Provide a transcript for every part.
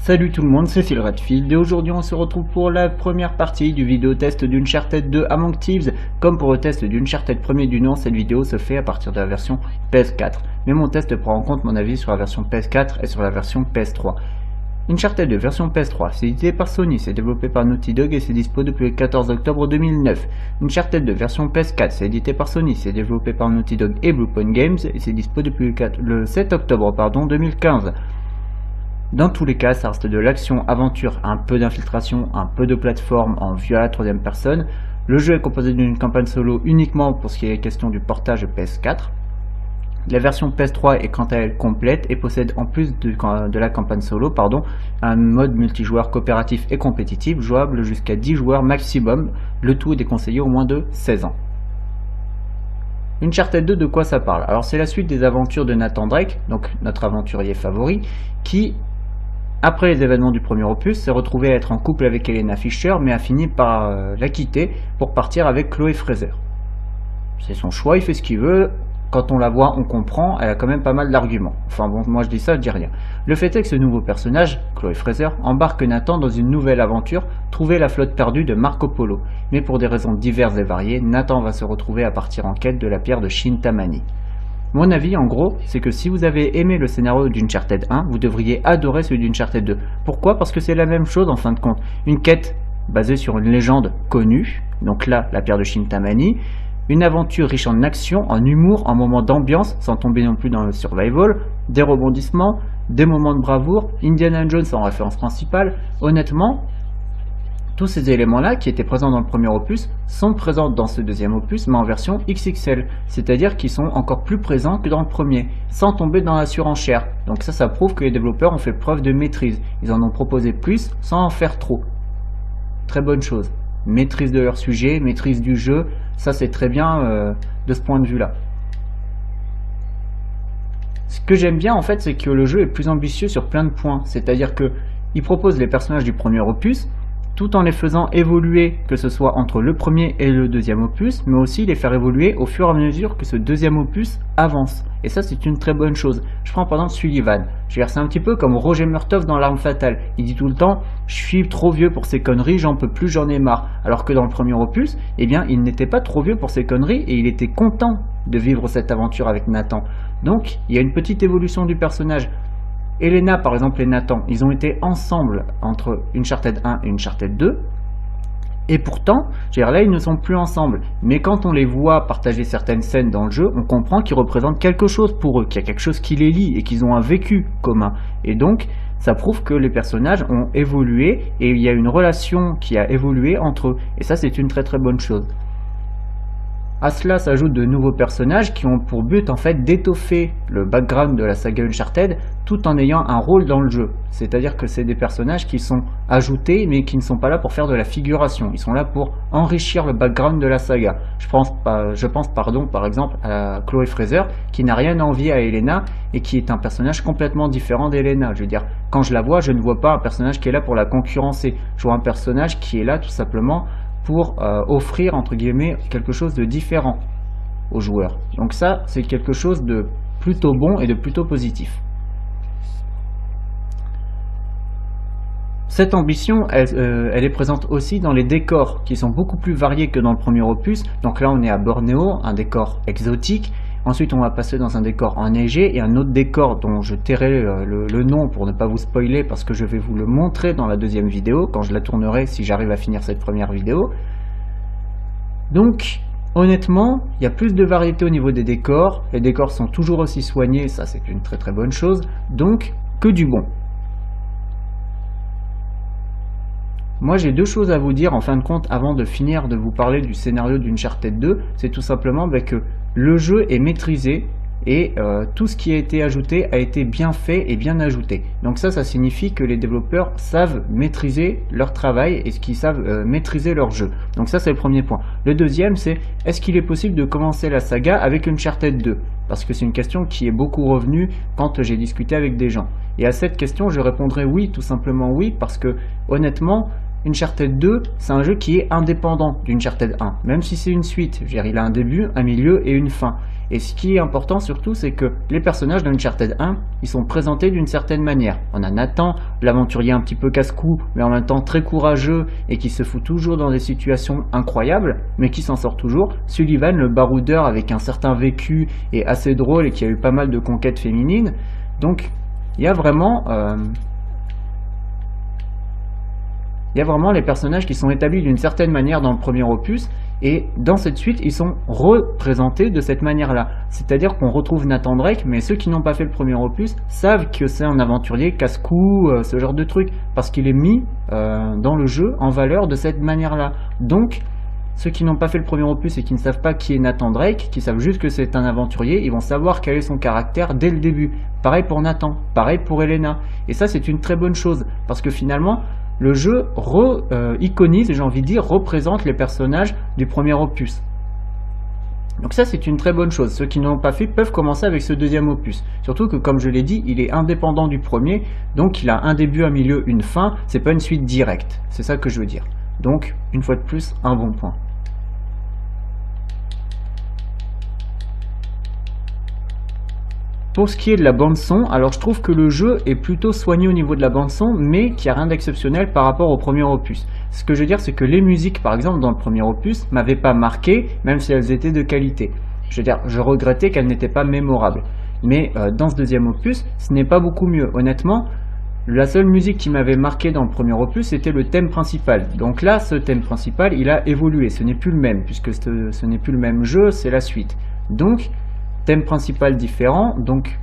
Salut tout le monde, c'est Phil Redfield et aujourd'hui on se retrouve pour la première partie du vidéo test d'Uncharted 2 Among Thieves. Comme pour le test d'Uncharted premier du nom, cette vidéo se fait à partir de la version PS4. Mais mon test prend en compte mon avis sur la version PS4 et sur la version PS3. Uncharted 2 version PS3, c'est édité par Sony, c'est développé par Naughty Dog et c'est dispo depuis le 14 octobre 2009. Uncharted 2 version PS4, c'est édité par Sony, c'est développé par Naughty Dog et Bluepoint Games et c'est dispo depuis le 7 octobre 2015. Dans tous les cas, ça reste de l'action-aventure, un peu d'infiltration, un peu de plateforme en vue à la troisième personne. Le jeu est composé d'une campagne solo uniquement pour ce qui est question du portage PS4. La version PS3 est quant à elle complète et possède en plus de la campagne solo, un mode multijoueur coopératif et compétitif jouable jusqu'à 10 joueurs maximum. Le tout est déconseillé au moins de 16 ans. Uncharted 2, de quoi ça parle? Alors c'est la suite des aventures de Nathan Drake, donc notre aventurier favori, qui, après les événements du premier opus, s'est retrouvé à être en couple avec Helena Fisher, mais a fini par la quitter pour partir avec Chloé Fraser. C'est son choix, il fait ce qu'il veut. Quand on la voit, on comprend, elle a quand même pas mal d'arguments. Enfin bon, moi je dis ça, je dis rien. Le fait est que ce nouveau personnage, Chloé Fraser, embarque Nathan dans une nouvelle aventure, trouver la flotte perdue de Marco Polo. Mais pour des raisons diverses et variées, Nathan va se retrouver à partir en quête de la pierre de Shintamani. Mon avis, en gros, c'est que si vous avez aimé le scénario d'Uncharted 1, vous devriez adorer celui d'Uncharted 2. Pourquoi? Parce que c'est la même chose en fin de compte. Une quête basée sur une légende connue, donc là, la pierre de Shintamani, une aventure riche en action, en humour, en moments d'ambiance, sans tomber non plus dans le survival, des rebondissements, des moments de bravoure, Indiana Jones en référence principale. Honnêtement, tous ces éléments-là qui étaient présents dans le premier opus sont présents dans ce deuxième opus, mais en version XXL, c'est-à-dire qu'ils sont encore plus présents que dans le premier, sans tomber dans la surenchère. Donc ça prouve que les développeurs ont fait preuve de maîtrise. Ils en ont proposé plus sans en faire trop. Très bonne chose. Maîtrise de leur sujet, maîtrise du jeu, ça c'est très bien de ce point de vue-là. Ce que j'aime bien en fait, c'est que le jeu est plus ambitieux sur plein de points, c'est-à-dire qu'il propose les personnages du premier opus, tout en les faisant évoluer, que ce soit entre le premier et le deuxième opus, mais aussi les faire évoluer au fur et à mesure que ce deuxième opus avance. Et ça, c'est une très bonne chose. Je prends par exemple Sullivan. C'est un petit peu comme Roger Murtaugh dans L'Arme Fatale. Il dit tout le temps « Je suis trop vieux pour ces conneries, j'en peux plus, j'en ai marre ». Alors que dans le premier opus, eh bien, il n'était pas trop vieux pour ces conneries et il était content de vivre cette aventure avec Nathan. Donc, il y a une petite évolution du personnage. Helena par exemple et Nathan, ils ont été ensemble entre Uncharted 1 et Uncharted 2 et pourtant, là ils ne sont plus ensemble, mais quand on les voit partager certaines scènes dans le jeu, on comprend qu'ils représentent quelque chose pour eux, qu'il y a quelque chose qui les lie et qu'ils ont un vécu commun, et donc ça prouve que les personnages ont évolué et il y a une relation qui a évolué entre eux, et ça c'est une très très bonne chose. À cela s'ajoutent de nouveaux personnages qui ont pour but en fait d'étoffer le background de la saga Uncharted tout en ayant un rôle dans le jeu. C'est-à-dire que c'est des personnages qui sont ajoutés mais qui ne sont pas là pour faire de la figuration. Ils sont là pour enrichir le background de la saga. Je pense par exemple à Chloé Fraser qui n'a rien à envier à Helena et qui est un personnage complètement différent d'Helena. Je veux dire, quand je la vois, je ne vois pas un personnage qui est là pour la concurrencer. Je vois un personnage qui est là tout simplement pour offrir entre guillemets quelque chose de différent aux joueurs. Donc ça, c'est quelque chose de plutôt bon et de plutôt positif. Cette ambition, elle est présente aussi dans les décors qui sont beaucoup plus variés que dans le premier opus. Donc là, on est à Bornéo, un décor exotique. Ensuite, on va passer dans un décor enneigé et un autre décor dont je tairai le nom pour ne pas vous spoiler parce que je vais vous le montrer dans la deuxième vidéo, quand je la tournerai si j'arrive à finir cette première vidéo. Donc, honnêtement, il y a plus de variété au niveau des décors. Les décors sont toujours aussi soignés, ça c'est une très très bonne chose. Donc, que du bon. Moi j'ai deux choses à vous dire en fin de compte avant de finir de vous parler du scénario d'Uncharted 2. C'est tout simplement que le jeu est maîtrisé et tout ce qui a été ajouté a été bien fait et bien ajouté. Donc ça signifie que les développeurs savent maîtriser leur travail et qu'ils savent maîtriser leur jeu. Donc ça c'est le premier point. Le deuxième c'est, est-ce qu'il est possible de commencer la saga avec Uncharted 2? Parce que c'est une question qui est beaucoup revenue quand j'ai discuté avec des gens. Et à cette question je répondrai oui, tout simplement oui, parce que honnêtement, Uncharted 2, c'est un jeu qui est indépendant d'Uncharted 1, même si c'est une suite. Je veux dire, il a un début, un milieu et une fin. Et ce qui est important surtout, c'est que les personnages d'Uncharted 1, ils sont présentés d'une certaine manière. On a Nathan, l'aventurier un petit peu casse-cou, mais en même temps très courageux et qui se fout toujours dans des situations incroyables, mais qui s'en sort toujours. Sullivan, le baroudeur avec un certain vécu et assez drôle et qui a eu pas mal de conquêtes féminines. Donc, il y a vraiment les personnages qui sont établis d'une certaine manière dans le premier opus, et dans cette suite, ils sont représentés de cette manière-là. C'est-à-dire qu'on retrouve Nathan Drake, mais ceux qui n'ont pas fait le premier opus savent que c'est un aventurier casse-cou, ce genre de truc, parce qu'il est mis dans le jeu en valeur de cette manière-là. Donc, ceux qui n'ont pas fait le premier opus et qui ne savent pas qui est Nathan Drake, qui savent juste que c'est un aventurier, ils vont savoir quel est son caractère dès le début. Pareil pour Nathan, pareil pour Elena. Et ça, c'est une très bonne chose, parce que finalement, le jeu iconise, j'ai envie de dire, représente les personnages du premier opus. Donc ça, c'est une très bonne chose. Ceux qui n'ont pas fait peuvent commencer avec ce deuxième opus. Surtout que, comme je l'ai dit, il est indépendant du premier, donc il a un début, un milieu, une fin. C'est pas une suite directe. C'est ça que je veux dire. Donc, une fois de plus, un bon point. Pour ce qui est de la bande son, alors je trouve que le jeu est plutôt soigné au niveau de la bande son, mais qu'il n'y a rien d'exceptionnel par rapport au premier opus. Ce que je veux dire, c'est que les musiques, par exemple, dans le premier opus, m'avaient pas marqué, même si elles étaient de qualité. Je veux dire, je regrettais qu'elles n'étaient pas mémorables. Mais dans ce deuxième opus, ce n'est pas beaucoup mieux. Honnêtement, la seule musique qui m'avait marqué dans le premier opus, c'était le thème principal. Donc là, ce thème principal, il a évolué. Ce n'est plus le même, puisque ce n'est plus le même jeu, c'est la suite. Donc, thème principal différent, donc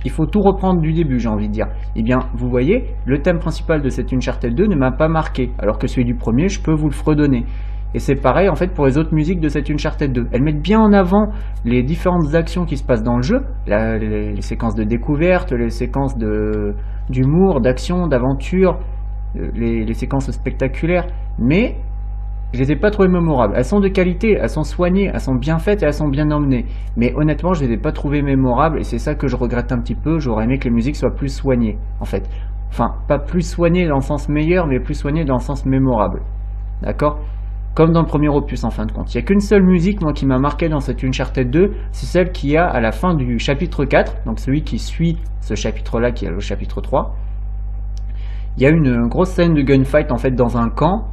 il faut tout reprendre du début, j'ai envie de dire. Eh bien, vous voyez, le thème principal de cette Uncharted 2 ne m'a pas marqué, alors que celui du premier, je peux vous le fredonner. Et c'est pareil en fait pour les autres musiques de cette Uncharted 2. Elles mettent bien en avant les différentes actions qui se passent dans le jeu, les séquences de découverte, les séquences d'humour, d'action, d'aventure, les séquences spectaculaires, mais je les ai pas trouvées mémorables. Elles sont de qualité, elles sont soignées, elles sont bien faites et elles sont bien emmenées. Mais honnêtement, je les ai pas trouvées mémorables et c'est ça que je regrette un petit peu. J'aurais aimé que les musiques soient plus soignées, en fait. Enfin, pas plus soignées dans le sens meilleur, mais plus soignées dans le sens mémorable. D'accord ? Comme dans le premier opus, en fin de compte. Il n'y a qu'une seule musique, moi, qui m'a marqué dans cette Uncharted 2, c'est celle qu'il y a à la fin du chapitre 4, donc celui qui suit ce chapitre-là, qui est le chapitre 3. Il y a une grosse scène de gunfight, en fait, dans un camp.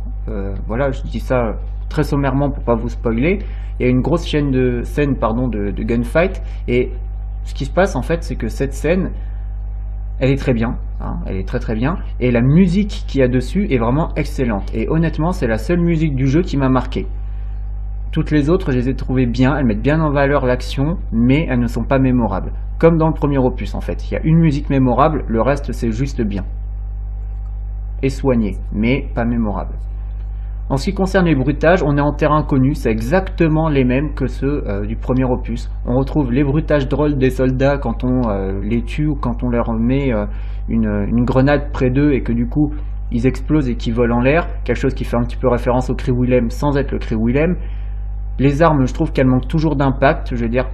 Voilà, je dis ça très sommairement pour pas vous spoiler. Il y a une grosse scène de gunfight, et ce qui se passe en fait, c'est que cette scène, elle est très bien, hein, elle est très bien, et la musique qu'il y a dessus est vraiment excellente. Et honnêtement, c'est la seule musique du jeu qui m'a marqué. Toutes les autres, je les ai trouvées bien, elles mettent bien en valeur l'action, mais elles ne sont pas mémorables. Comme dans le premier opus en fait, il y a une musique mémorable, le reste c'est juste bien. Et soigné, mais pas mémorable. En ce qui concerne les bruitages, on est en terrain connu, c'est exactement les mêmes que ceux du premier opus. On retrouve les bruitages drôles des soldats quand on les tue ou quand on leur met une grenade près d'eux et que du coup ils explosent et qu'ils volent en l'air, quelque chose qui fait un petit peu référence au cri Willem sans être le cri Willem. Les armes, je trouve qu'elles manquent toujours d'impact, je veux dire...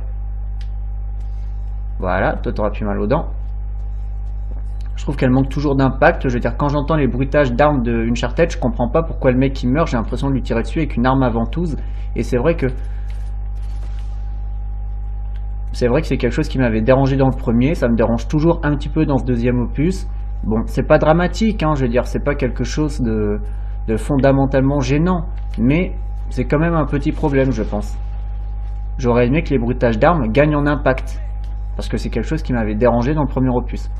Voilà, toi t'auras plus mal aux dents. Je trouve qu'elle manque toujours d'impact. Je veux dire, quand j'entends les bruitages d'armes de Uncharted, je comprends pas pourquoi le mec qui meurt, j'ai l'impression de lui tirer dessus avec une arme à ventouse. Et c'est vrai que c'est quelque chose qui m'avait dérangé dans le premier. Ça me dérange toujours un petit peu dans ce deuxième opus. Bon, c'est pas dramatique, hein, je veux dire, c'est pas quelque chose de fondamentalement gênant. Mais c'est quand même un petit problème, je pense. J'aurais aimé que les bruitages d'armes gagnent en impact. Parce que c'est quelque chose qui m'avait dérangé dans le premier opus.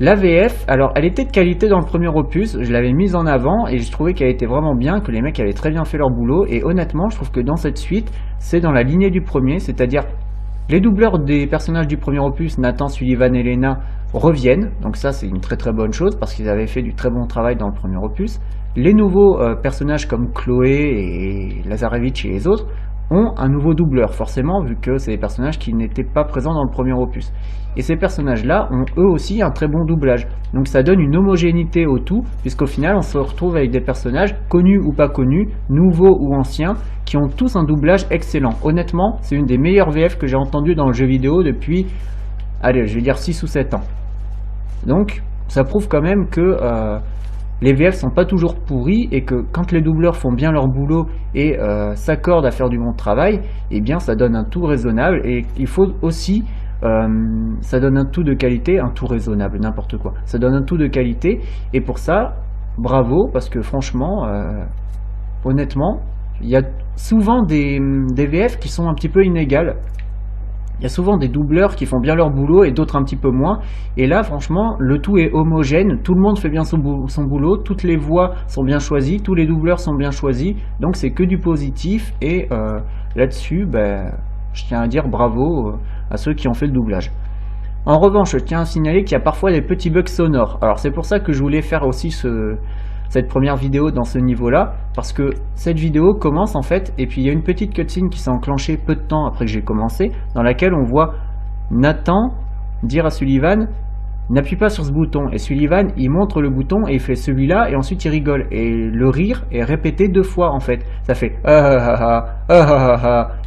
La VF, alors elle était de qualité dans le premier opus, je l'avais mise en avant et je trouvais qu'elle était vraiment bien, que les mecs avaient très bien fait leur boulot, et honnêtement je trouve que dans cette suite, c'est dans la lignée du premier, c'est-à-dire les doubleurs des personnages du premier opus, Nathan, Sullivan et Elena, reviennent, donc ça c'est une très très bonne chose parce qu'ils avaient fait du très bon travail dans le premier opus. Les nouveaux personnages comme Chloé et Lazarevich et les autres ont un nouveau doubleur, forcément, vu que c'est des personnages qui n'étaient pas présents dans le premier opus. Et ces personnages-là ont eux aussi un très bon doublage. Donc ça donne une homogénéité au tout, puisqu'au final on se retrouve avec des personnages, connus ou pas connus, nouveaux ou anciens, qui ont tous un doublage excellent. Honnêtement, c'est une des meilleures VF que j'ai entendues dans le jeu vidéo depuis, allez, je vais dire 6 ou 7 ans. Donc, ça prouve quand même que les VF sont pas toujours pourris et que quand les doubleurs font bien leur boulot et s'accordent à faire du bon travail, eh bien ça donne un tout raisonnable. Et il faut aussi, ça donne un tout de qualité, un tout raisonnable, n'importe quoi. Ça donne un tout de qualité et pour ça, bravo, parce que franchement, honnêtement, il y a souvent des VF qui sont un petit peu inégales. Il y a souvent des doubleurs qui font bien leur boulot et d'autres un petit peu moins. Et là, franchement, le tout est homogène. Tout le monde fait bien son boulot. Toutes les voix sont bien choisies. Tous les doubleurs sont bien choisis. Donc, c'est que du positif. Et là-dessus, je tiens à dire bravo à ceux qui ont fait le doublage. En revanche, je tiens à signaler qu'il y a parfois des petits bugs sonores. Alors, c'est pour ça que je voulais faire aussi cette première vidéo dans ce niveau-là, parce que cette vidéo commence en fait, et puis il y a une petite cutscene qui s'est enclenchée peu de temps après que j'ai commencé, dans laquelle on voit Nathan dire à Sullivan n'appuie pas sur ce bouton, et Sullivan il montre le bouton et il fait celui-là et ensuite il rigole, et le rire est répété 2 fois en fait, ça fait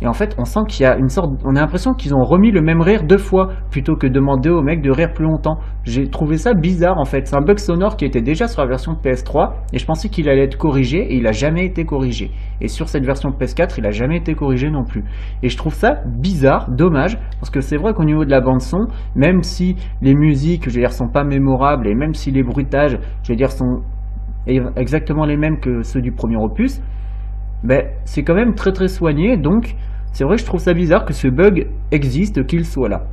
et en fait on sent qu'il y a une sorte, on a l'impression qu'ils ont remis le même rire 2 fois plutôt que demander au mec de rire plus longtemps. J'ai trouvé ça bizarre en fait, c'est un bug sonore qui était déjà sur la version PS3 et je pensais qu'il allait être corrigé et il a jamais été corrigé, et sur cette version PS4 il a jamais été corrigé non plus, et je trouve ça bizarre, dommage, parce que c'est vrai qu'au niveau de la bande son, même si les musiques je veux dire sont pas mémorables et même si les bruitages je veux dire sont exactement les mêmes que ceux du premier opus, c'est quand même très très soigné, donc c'est vrai que je trouve ça bizarre que ce bug existe, qu'il soit là.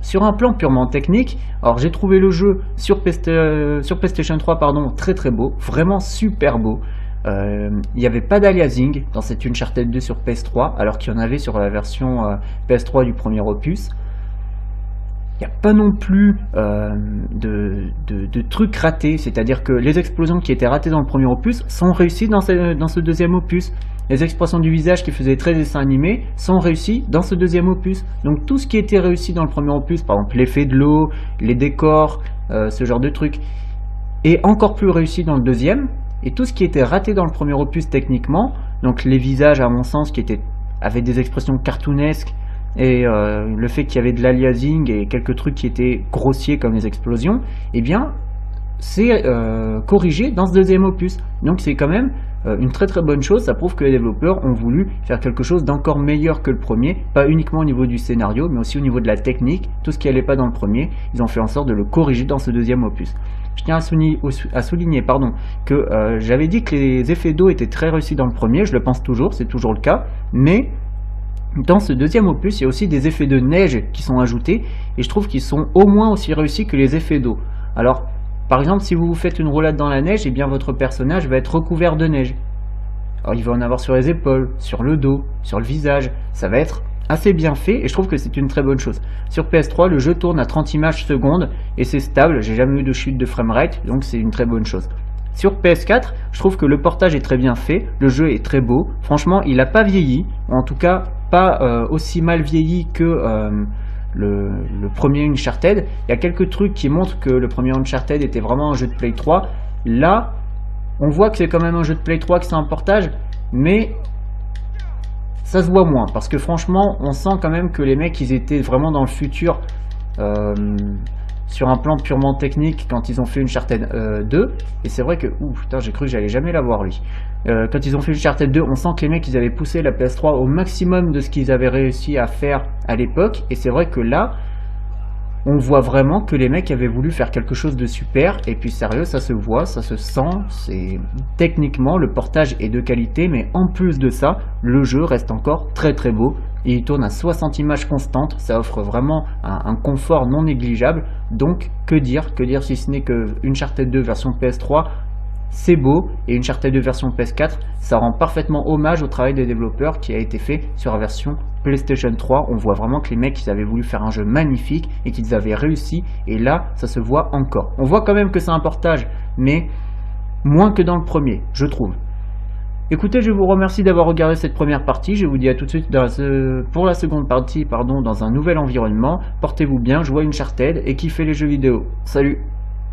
Sur un plan purement technique, alors j'ai trouvé le jeu sur PlayStation 3 très très beau, vraiment super beau. Il n'y avait pas d'aliasing dans cette Uncharted 2 sur PS3 alors qu'il y en avait sur la version PS3 du premier opus. Il n'y a pas non plus de trucs ratés, c'est-à-dire que les explosions qui étaient ratées dans le premier opus sont réussies dans ce deuxième opus. Les expressions du visage qui faisaient très dessin animé sont réussies dans ce deuxième opus. Donc tout ce qui était réussi dans le premier opus, par exemple l'effet de l'eau, les décors, ce genre de trucs, est encore plus réussi dans le deuxième. Et tout ce qui était raté dans le premier opus techniquement, donc les visages à mon sens qui avaient des expressions cartoonesques, et le fait qu'il y avait de l'aliasing et quelques trucs qui étaient grossiers comme les explosions, eh bien c'est corrigé dans ce deuxième opus. Donc c'est quand même une très très bonne chose. Ça prouve que les développeurs ont voulu faire quelque chose d'encore meilleur que le premier, pas uniquement au niveau du scénario mais aussi au niveau de la technique. Tout ce qui n'allait pas dans le premier, ils ont fait en sorte de le corriger dans ce deuxième opus. Je tiens à souligner que j'avais dit que les effets d'eau étaient très réussis dans le premier, je le pense toujours, c'est toujours le cas, mais dans ce deuxième opus, il y a aussi des effets de neige qui sont ajoutés, et je trouve qu'ils sont au moins aussi réussis que les effets d'eau. Alors, par exemple, si vous faites une roulade dans la neige, eh bien votre personnage va être recouvert de neige. Alors, il va en avoir sur les épaules, sur le dos, sur le visage, ça va être assez bien fait, et je trouve que c'est une très bonne chose. Sur PS3, le jeu tourne à 30 images secondes, et c'est stable, j'ai jamais eu de chute de framerate, donc c'est une très bonne chose. Sur PS4, je trouve que le portage est très bien fait, le jeu est très beau, franchement il n'a pas vieilli, en tout cas pas aussi mal vieilli que le premier Uncharted. Il y a quelques trucs qui montrent que le premier Uncharted était vraiment un jeu de Play 3, là on voit que c'est quand même un jeu de Play 3, que c'est un portage, mais ça se voit moins, parce que franchement on sent quand même que les mecs ils étaient vraiment dans le futur, sur un plan purement technique quand ils ont fait Uncharted 2, et c'est vrai que putain, j'ai cru que j'allais jamais l'avoir lui. Quand ils ont fait Uncharted 2, on sent que les mecs ils avaient poussé la PS3 au maximum de ce qu'ils avaient réussi à faire à l'époque, et c'est vrai que là on voit vraiment que les mecs avaient voulu faire quelque chose de super, et puis sérieux ça se voit, ça se sent, c'est techniquement le portage est de qualité, mais en plus de ça le jeu reste encore très très beau. Et il tourne à 60 images constantes, ça offre vraiment un confort non négligeable. Donc que dire si ce n'est que Uncharted 2 version PS3 c'est beau, et Uncharted 2 version PS4 ça rend parfaitement hommage au travail des développeurs qui a été fait sur la version PlayStation 3. On voit vraiment que les mecs ils avaient voulu faire un jeu magnifique et qu'ils avaient réussi, et là ça se voit encore. On voit quand même que c'est un portage, mais moins que dans le premier, je trouve. Écoutez, je vous remercie d'avoir regardé cette première partie. Je vous dis à tout de suite pour la seconde partie dans un nouvel environnement. Portez-vous bien, jouez Uncharted et kiffez les jeux vidéo. Salut!